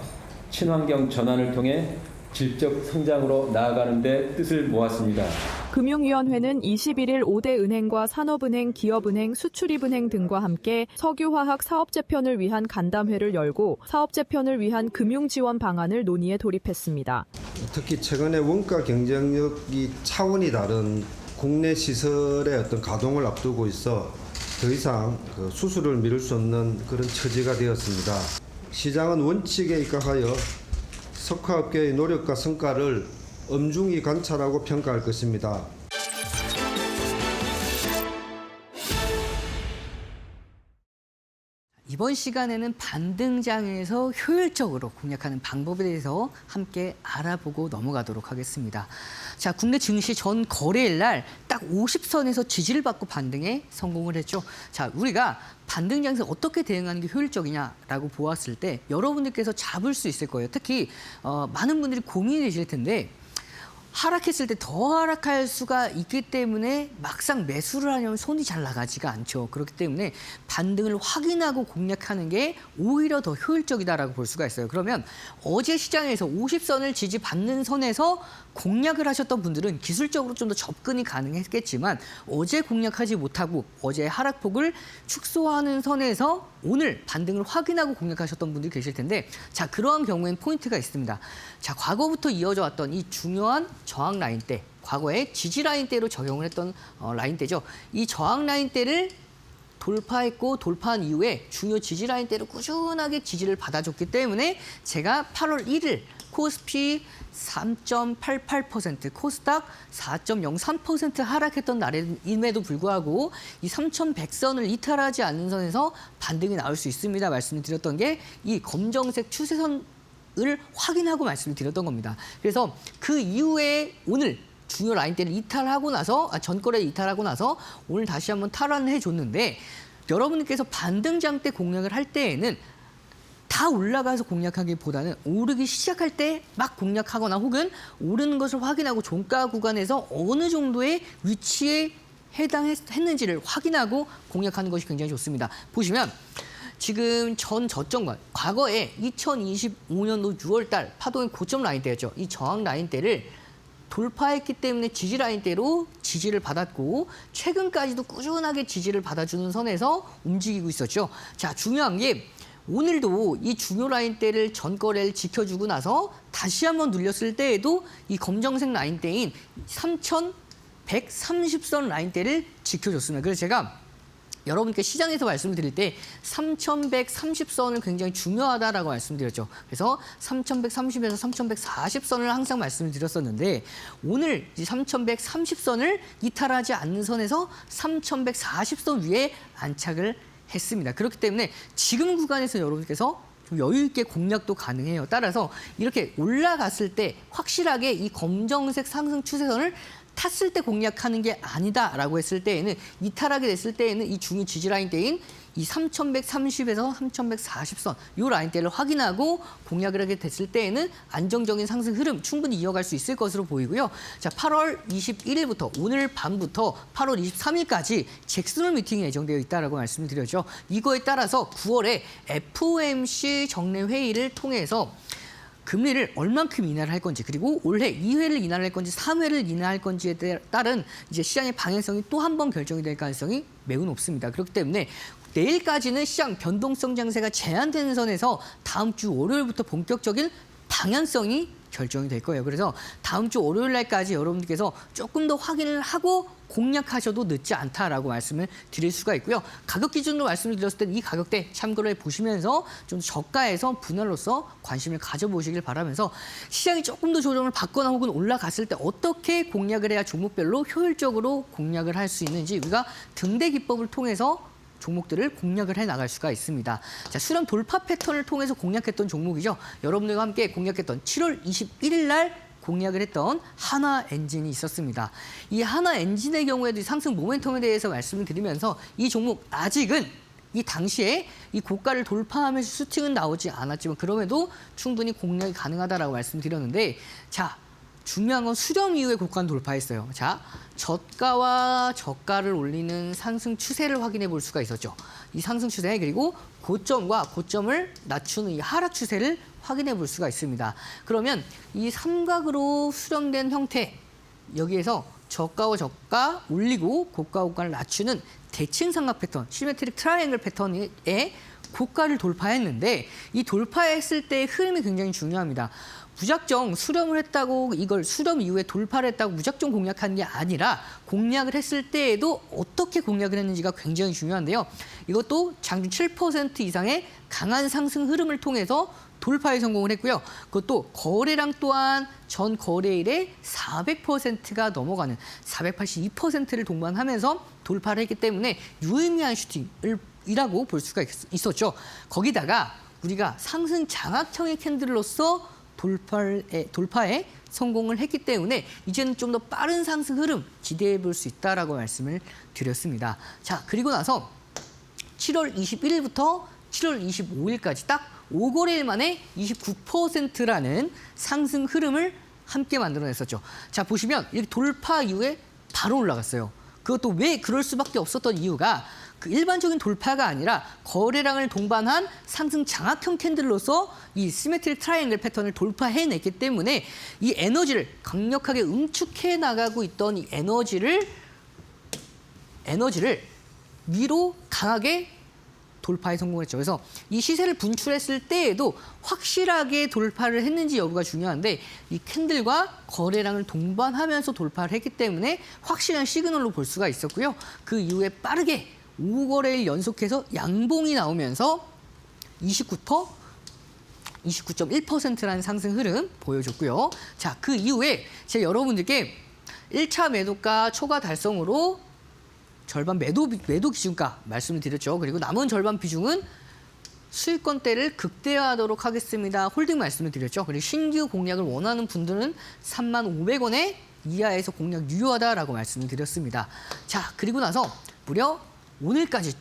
F: 친환경 전환을 통해 질적 성장으로 나아가는 데 뜻을 모았습니다.
D: 금융위원회는 21일 5대 은행과 산업은행, 기업은행, 수출입은행 등과 함께 석유화학 사업 재편을 위한 간담회를 열고 사업 재편을 위한 금융 지원 방안을 논의에 돌입했습니다.
G: 특히 최근에 원가 경쟁력이 차원이 다른 국내 시설의 어떤 가동을 앞두고 있어 더 이상 수주를 미룰 수 없는 그런 처지가 되었습니다. 시장은 원칙에 입각하여 석화업계의 노력과 성과를 엄중히 관찰하고 평가할 것입니다.
C: 이번 시간에는 반등장에서 효율적으로 공략하는 방법에 대해서 함께 알아보고 넘어가도록 하겠습니다. 자, 국내 증시 전 거래일 날 딱 50선에서 지지를 받고 반등에 성공을 했죠. 자, 우리가 반등장에서 어떻게 대응하는 게 효율적이냐라고 보았을 때 여러분들께서 잡을 수 있을 거예요. 특히 많은 분들이 고민이 되실 텐데 하락했을 때 더 하락할 수가 있기 때문에 막상 매수를 하려면 손이 잘 나가지가 않죠. 그렇기 때문에 반등을 확인하고 공략하는 게 오히려 더 효율적이다라고 볼 수가 있어요. 그러면 어제 시장에서 50선을 지지받는 선에서 공략을 하셨던 분들은 기술적으로 좀 더 접근이 가능했겠지만 어제 공략하지 못하고 어제 하락폭을 축소하는 선에서 오늘 반등을 확인하고 공략하셨던 분들이 계실 텐데 자, 그러한 경우에는 포인트가 있습니다. 자, 과거부터 이어져 왔던 이 중요한 저항 라인대, 과거에 지지 라인대로 적용을 했던 라인대죠. 이 저항 라인대를 돌파했고 돌파한 이후에 중요 지지 라인대로 꾸준하게 지지를 받아줬기 때문에 제가 8월 1일 코스피 3.88%, 코스닥 4.03% 하락했던 날임에도 불구하고 이 3,100선을 이탈하지 않는 선에서 반등이 나올 수 있습니다. 말씀을 드렸던 게 이 검정색 추세선을 확인하고 말씀을 드렸던 겁니다. 그래서 그 이후에 오늘 중요 라인대를 이탈하고 나서 전거래를 이탈하고 나서 오늘 다시 한번 탈환을 해줬는데 여러분께서 반등장 때 공략을 할 때에는 다 올라가서 공략하기보다는 오르기 시작할 때 막 공략하거나 혹은 오르는 것을 확인하고 종가 구간에서 어느 정도의 위치에 해당했는지를 확인하고 공략하는 것이 굉장히 좋습니다. 보시면 지금 전 저점과 과거에 2025년도 6월달 파동의 고점 라인대였죠. 이 저항 라인대를 돌파했기 때문에 지지 라인대로 지지를 받았고 최근까지도 꾸준하게 지지를 받아주는 선에서 움직이고 있었죠. 자, 중요한 게 오늘도 이 중요 라인대를 전거래를 지켜주고 나서 다시 한번 눌렸을 때에도 이 검정색 라인대인 3,130선 라인대를 지켜줬습니다. 그래서 제가 여러분께 시장에서 말씀을 드릴 때 3,130선을 굉장히 중요하다라고 말씀드렸죠. 그래서 3,130에서 3,140선을 항상 말씀을 드렸었는데 오늘 이 3,130선을 이탈하지 않는 선에서 3,140선 위에 안착을 했습니다. 그렇기 때문에 지금 구간에서 여러분께서 좀 여유 있게 공략도 가능해요. 따라서 이렇게 올라갔을 때 확실하게 이 검정색 상승 추세선을 탔을 때 공략하는 게 아니다라고 했을 때에는 이탈하게 됐을 때에는 이 중위 지지 라인대인 이 3,130에서 3,140선 이 라인대를 확인하고 공략을 하게 됐을 때에는 안정적인 상승 흐름 충분히 이어갈 수 있을 것으로 보이고요. 자, 8월 21일부터 오늘 밤부터 8월 23일까지 잭슨홀 미팅이 예정되어 있다라고 말씀을 드렸죠. 이거에 따라서 9월에 FOMC 정례 회의를 통해서 금리를 얼만큼 인하를 할 건지 그리고 올해 2회를 인하를 할 건지 3회를 인하할 건지에 따른 이제 시장의 방향성이 또 한 번 결정이 될 가능성이 매우 높습니다. 그렇기 때문에 내일까지는 시장 변동성 장세가 제한되는 선에서 다음 주 월요일부터 본격적인 방향성이 결정이 될 거예요. 그래서 다음 주 월요일 날까지 여러분들께서 조금 더 확인을 하고 공략하셔도 늦지 않다라고 말씀을 드릴 수가 있고요. 가격 기준으로 말씀을 드렸을 때 이 가격대 참고를 해보시면서 좀 저가에서 분할로서 관심을 가져보시길 바라면서 시장이 조금 더 조정을 받거나 혹은 올라갔을 때 어떻게 공략을 해야 종목별로 효율적으로 공략을 할 수 있는지 우리가 등대 기법을 통해서 종목들을 공략을 해나갈 수가 있습니다. 자, 수렴 돌파 패턴을 통해서 공략했던 종목이죠. 여러분들과 함께 공략했던 7월 21일 날 공략을 했던 하나엔진이 있었습니다. 이 하나엔진의 경우에도 상승 모멘텀에 대해서 말씀을 드리면서 이 종목 아직은 이 당시에 이 고가를 돌파하면서 슈팅은 나오지 않았지만 그럼에도 충분히 공략이 가능하다라고 말씀드렸는데 자, 중요한 건 수렴 이후에 고가는 돌파했어요. 자, 저가와 저가를 올리는 상승 추세를 확인해 볼 수가 있었죠. 이 상승 추세 그리고 고점과 고점을 낮추는 이 하락 추세를 확인해 볼 수가 있습니다. 그러면 이 삼각으로 수렴된 형태 여기에서 저가와 저가 올리고 고가 고가를 낮추는 대칭 삼각 패턴, 시메트릭 트라이앵글 패턴의 고가를 돌파했는데 이 돌파했을 때의 흐름이 굉장히 중요합니다. 무작정 수렴을 했다고 이걸 수렴 이후에 돌파를 했다고 무작정 공략한 게 아니라 공략을 했을 때에도 어떻게 공략을 했는지가 굉장히 중요한데요. 이것도 장중 7% 이상의 강한 상승 흐름을 통해서 돌파에 성공을 했고요. 그것도 거래량 또한 전 거래일에 400%가 넘어가는 482%를 동반하면서 돌파를 했기 때문에 유의미한 슈팅이라고 볼 수가 있었죠. 거기다가 우리가 상승 장악형의 캔들로서 돌파에 성공을 했기 때문에 이제는 좀 더 빠른 상승 흐름 기대해 볼 수 있다라고 말씀을 드렸습니다. 자, 그리고 나서 7월 21일부터 7월 25일까지 딱 5거래일 만에 29%라는 상승 흐름을 함께 만들어냈었죠. 자, 보시면 이렇게 돌파 이후에 바로 올라갔어요. 그것도 왜 그럴 수밖에 없었던 이유가 그 일반적인 돌파가 아니라 거래량을 동반한 상승 장악형 캔들로서 이 시메트릭 트라이앵글 패턴을 돌파해냈기 때문에 이 에너지를 강력하게 응축해 나가고 있던 이 에너지를 위로 강하게 돌파에 성공했죠. 그래서 이 시세를 분출했을 때에도 확실하게 돌파를 했는지 여부가 중요한데 이 캔들과 거래량을 동반하면서 돌파를 했기 때문에 확실한 시그널로 볼 수가 있었고요. 그 이후에 빠르게 5거래일 연속해서 양봉이 나오면서 29.1%라는 상승 흐름 보여줬고요. 자, 그 이후에 제가 여러분들께 1차 매도가 초과 달성으로 절반 매도 기준가 말씀을 드렸죠. 그리고 남은 절반 비중은 수익권대를 극대화하도록 하겠습니다. 홀딩 말씀을 드렸죠. 그리고 신규 공략을 원하는 분들은 35,500원에 이하에서 공략 유효하다라고 말씀을 드렸습니다. 자, 그리고 나서 무려 오늘까지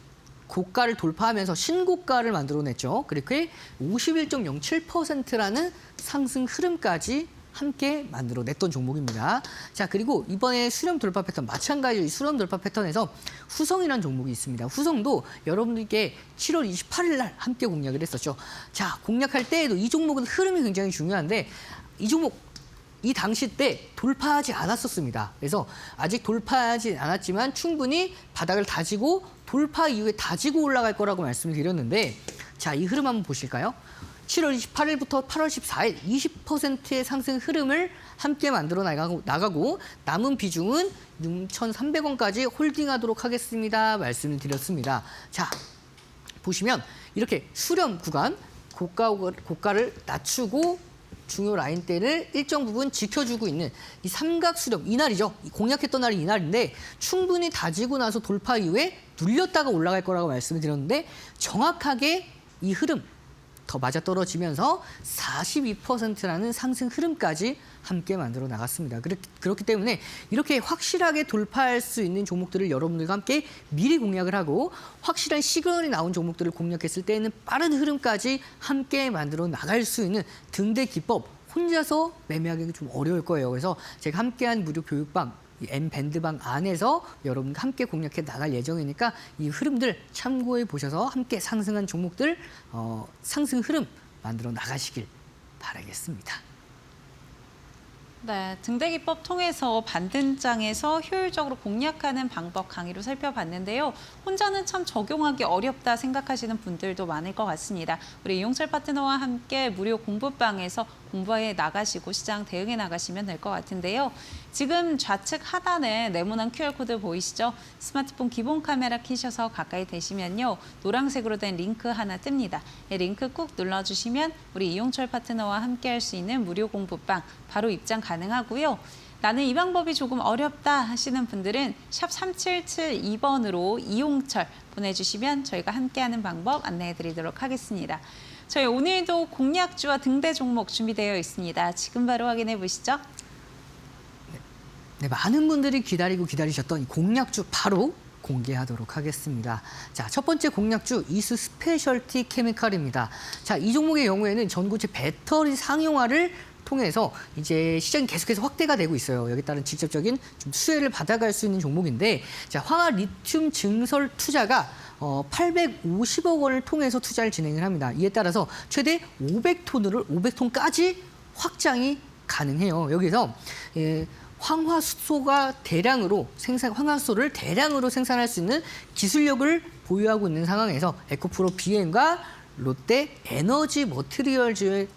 C: 고가를 돌파하면서 신고가를 만들어냈죠. 그렇게 51.07%라는 상승 흐름까지 함께 만들어냈던 종목입니다. 자, 그리고 이번에 수렴 돌파 패턴 마찬가지로 이 수렴 돌파 패턴에서 후성이라는 종목이 있습니다. 후성도 여러분들께 7월 28일 날 함께 공략을 했었죠. 자, 공략할 때에도 이 종목은 흐름이 굉장히 중요한데 이 종목 이 당시 때 돌파하지 않았었습니다. 그래서 아직 돌파하지 않았지만 충분히 바닥을 다지고 돌파 이후에 다지고 올라갈 거라고 말씀을 드렸는데 자, 이 흐름 한번 보실까요? 7월 28일부터 8월 14일 20%의 상승 흐름을 함께 만들어 나가고 남은 비중은 6,300원까지 홀딩하도록 하겠습니다. 말씀을 드렸습니다. 자, 보시면 이렇게 수렴 구간 고가를 낮추고 중요 라인대를 일정 부분 지켜주고 있는 이 삼각 수렴 이날이죠. 공략했던 날이 이날인데 충분히 다지고 나서 돌파 이후에 눌렸다가 올라갈 거라고 말씀을 드렸는데 정확하게 이 흐름 더 맞아떨어지면서 42%라는 상승 흐름까지 함께 만들어 나갔습니다. 그렇기 때문에 이렇게 확실하게 돌파할 수 있는 종목들을 여러분들과 함께 미리 공략을 하고 확실한 시그널이 나온 종목들을 공략했을 때에는 빠른 흐름까지 함께 만들어 나갈 수 있는 등대 기법 혼자서 매매하기가 좀 어려울 거예요. 그래서 제가 함께한 무료 교육방 M밴드방 안에서 여러분과 함께 공략해 나갈 예정이니까 이 흐름들 참고해 보셔서 함께 상승한 종목들 상승 흐름 만들어 나가시길 바라겠습니다.
B: 네, 등대기법 통해서 반등장에서 효율적으로 공략하는 방법 강의로 살펴봤는데요. 혼자는 참 적용하기 어렵다 생각하시는 분들도 많을 것 같습니다. 우리 이용철 파트너와 함께 무료 공부방에서 공부해 나가시고 시장 대응해 나가시면 될 것 같은데요. 지금 좌측 하단에 네모난 QR코드 보이시죠? 스마트폰 기본 카메라 켜셔서 가까이 대시면요. 노란색으로 된 링크 하나 뜹니다. 이 링크 꾹 눌러주시면 우리 이용철 파트너와 함께 할 수 있는 무료 공부방 바로 입장 가능하고요. 나는 이 방법이 조금 어렵다 하시는 분들은 샵 3772번으로 이용철 보내주시면 저희가 함께하는 방법 안내해드리도록 하겠습니다. 저희 오늘도 공략주와 등대 종목 준비되어 있습니다. 지금 바로 확인해 보시죠.
C: 네, 많은 분들이 기다리셨던 이 공략주 바로 공개하도록 하겠습니다. 자, 첫 번째 공략주 이수 스페셜티 케미칼입니다. 자, 이 종목의 경우에는 전고체 배터리 상용화를 통해서 이제 시장이 계속해서 확대가 되고 있어요. 여기에 따른 직접적인 좀 수혜를 받아갈 수 있는 종목인데, 자, 황화 리튬 증설 투자가 850억 원을 통해서 투자를 진행을 합니다. 이에 따라서 최대 500톤까지 확장이 가능해요. 여기서 황화수소를 대량으로 생산할 수 있는 기술력을 보유하고 있는 상황에서 에코프로 BM과 롯데 에너지 머티리얼즈의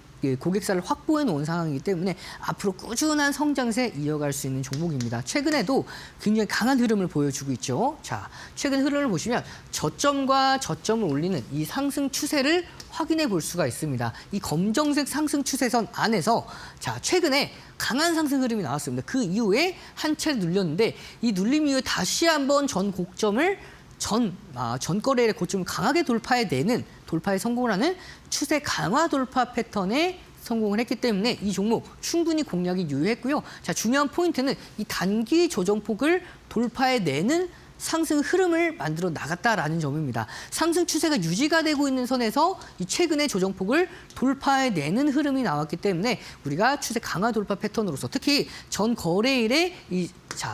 C: 고객사를 확보해 놓은 상황이기 때문에 앞으로 꾸준한 성장세 이어갈 수 있는 종목입니다. 최근에도 굉장히 강한 흐름을 보여주고 있죠. 자, 최근 흐름을 보시면 저점과 저점을 올리는 이 상승 추세를 확인해 볼 수가 있습니다. 이 검정색 상승 추세선 안에서 자, 최근에 강한 상승 흐름이 나왔습니다. 그 이후에 한 차례 눌렸는데 이 눌림 이후에 다시 한번 전 거래일의 고점을 강하게 돌파에 성공을 하는 추세 강화 돌파 패턴에 성공을 했기 때문에 이 종목 충분히 공략이 유효했고요. 자, 중요한 포인트는 이 단기 조정폭을 돌파해내는 상승 흐름을 만들어 나갔다라는 점입니다. 상승 추세가 유지가 되고 있는 선에서 이 최근의 조정폭을 돌파해내는 흐름이 나왔기 때문에 우리가 추세 강화 돌파 패턴으로서 특히 전 거래일에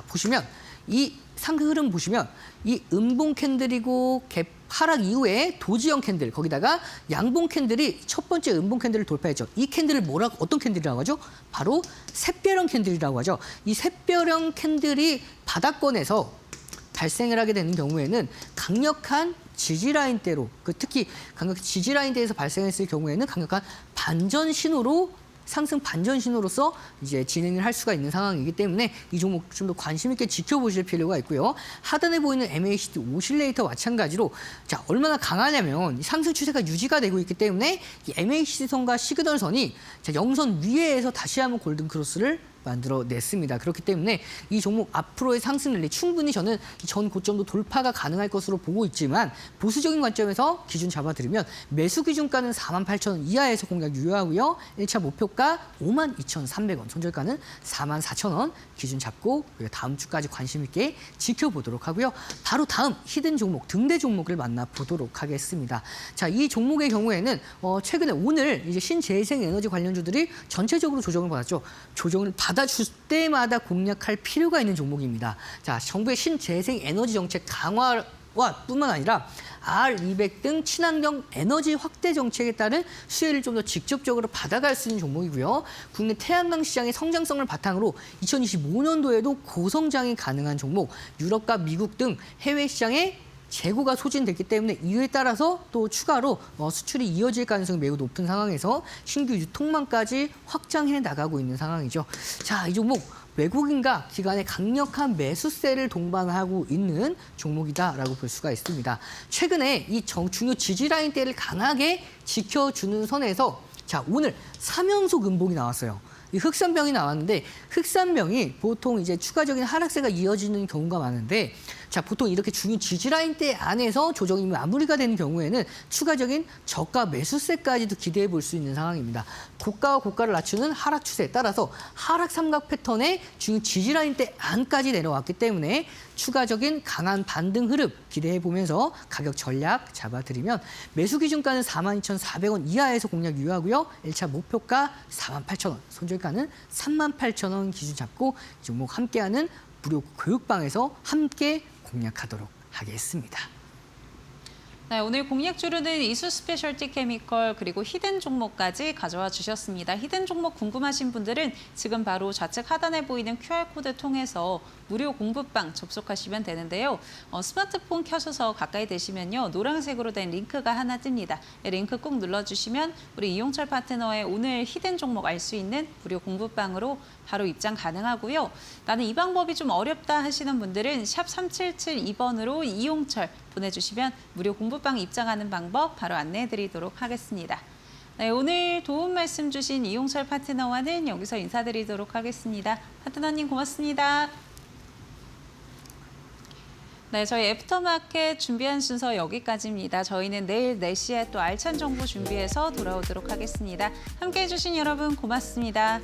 C: 보시면 이 상승 흐름 보시면 이 음봉 캔들이고 갭 하락 이후에 도지형 캔들 거기다가 양봉 캔들이 첫 번째 음봉 캔들을 돌파했죠. 이 캔들을 어떤 캔들이라고 하죠? 바로 샛별형 캔들이라고 하죠. 이 샛별형 캔들이 바닥권에서 발생을 하게 되는 경우에는 강력한 지지라인대로 특히 강력한 지지라인대에서 발생했을 경우에는 강력한 반전 신호로 상승 반전 신호로서 이제 진행을 할 수가 있는 상황이기 때문에 이 종목 좀 더 관심 있게 지켜보실 필요가 있고요. 하단에 보이는 MACD 오실레이터 마찬가지로 자, 얼마나 강하냐면 이 상승 추세가 유지가 되고 있기 때문에 이 MACD 선과 시그널 선이 자, 영선 위에서 다시 한번 골든 크로스를 만들어냈습니다. 그렇기 때문에 이 종목 앞으로의 상승 랠리 충분히 저는 전 고점도 돌파가 가능할 것으로 보고 있지만 보수적인 관점에서 기준 잡아드리면 매수 기준가는 48,000원 이하에서 공략 유효하고요. 1차 목표가 52,300원, 손절가는 44,000원 기준 잡고 다음 주까지 관심 있게 지켜보도록 하고요. 바로 다음 히든 종목, 등대 종목을 만나보도록 하겠습니다. 자, 이 종목의 경우에는 최근에 오늘 이제 신재생 에너지 관련주들이 전체적으로 조정을 받았죠. 조정을 받아줄 때마다 공략할 필요가 있는 종목입니다. 자, 정부의 신재생 에너지 정책 강화와 뿐만 아니라 R200 등 친환경 에너지 확대 정책에 따른 수혜를 좀 더 직접적으로 받아갈 수 있는 종목이고요. 국내 태양광 시장의 성장성을 바탕으로 2025년도에도 고성장이 가능한 종목, 유럽과 미국 등 해외 시장에 재고가 소진됐기 때문에 이유에 따라서 또 추가로 수출이 이어질 가능성이 매우 높은 상황에서 신규 유통망까지 확장해 나가고 있는 상황이죠. 자, 이 종목 외국인과 기관의 강력한 매수세를 동반하고 있는 종목이다라고 볼 수가 있습니다. 최근에 이 중요 지지라인대를 강하게 지켜주는 선에서 자, 오늘 3연속 음봉이 나왔어요. 이 흑산병이 나왔는데 흑산병이 보통 이제 추가적인 하락세가 이어지는 경우가 많은데 자, 보통 이렇게 중요 지지라인대 안에서 조정이 마무리가 되는 경우에는 추가적인 저가 매수세까지도 기대해 볼 수 있는 상황입니다. 고가와 고가를 낮추는 하락 추세에 따라서 하락 삼각 패턴의 중요 지지라인대 안까지 내려왔기 때문에 추가적인 강한 반등 흐름 기대해 보면서 가격 전략 잡아드리면 매수 기준가는 42,400원 이하에서 공략 유효하고요. 1차 목표가 48,000원, 손절가는 38,000원 기준 잡고 이 종목 함께하는 무료 교육방에서 함께 공략하도록 하겠습니다.
B: 네, 오늘 공략주로는 이수 스페셜티 케미컬 그리고 히든 종목까지 가져와 주셨습니다. 히든 종목 궁금하신 분들은 지금 바로 좌측 하단에 보이는 QR코드 통해서 무료 공부방 접속하시면 되는데요. 스마트폰 켜셔서 가까이 되시면요. 노란색으로 된 링크가 하나 뜹니다. 이 링크 꼭 눌러주시면 우리 이용철 파트너의 오늘 히든 종목 알 수 있는 무료 공부방으로 바로 입장 가능하고요. 나는 이 방법이 좀 어렵다 하시는 분들은 샵 3772번으로 이용철 보내주시면 무료 공부방 입장하는 방법 바로 안내해드리도록 하겠습니다. 네, 오늘 도움 말씀 주신 이용철 파트너와는 여기서 인사드리도록 하겠습니다. 파트너님 고맙습니다. 네, 저희 애프터마켓 준비한 순서 여기까지입니다. 저희는 내일 4시에 또 알찬 정보 준비해서 돌아오도록 하겠습니다. 함께해 주신 여러분 고맙습니다.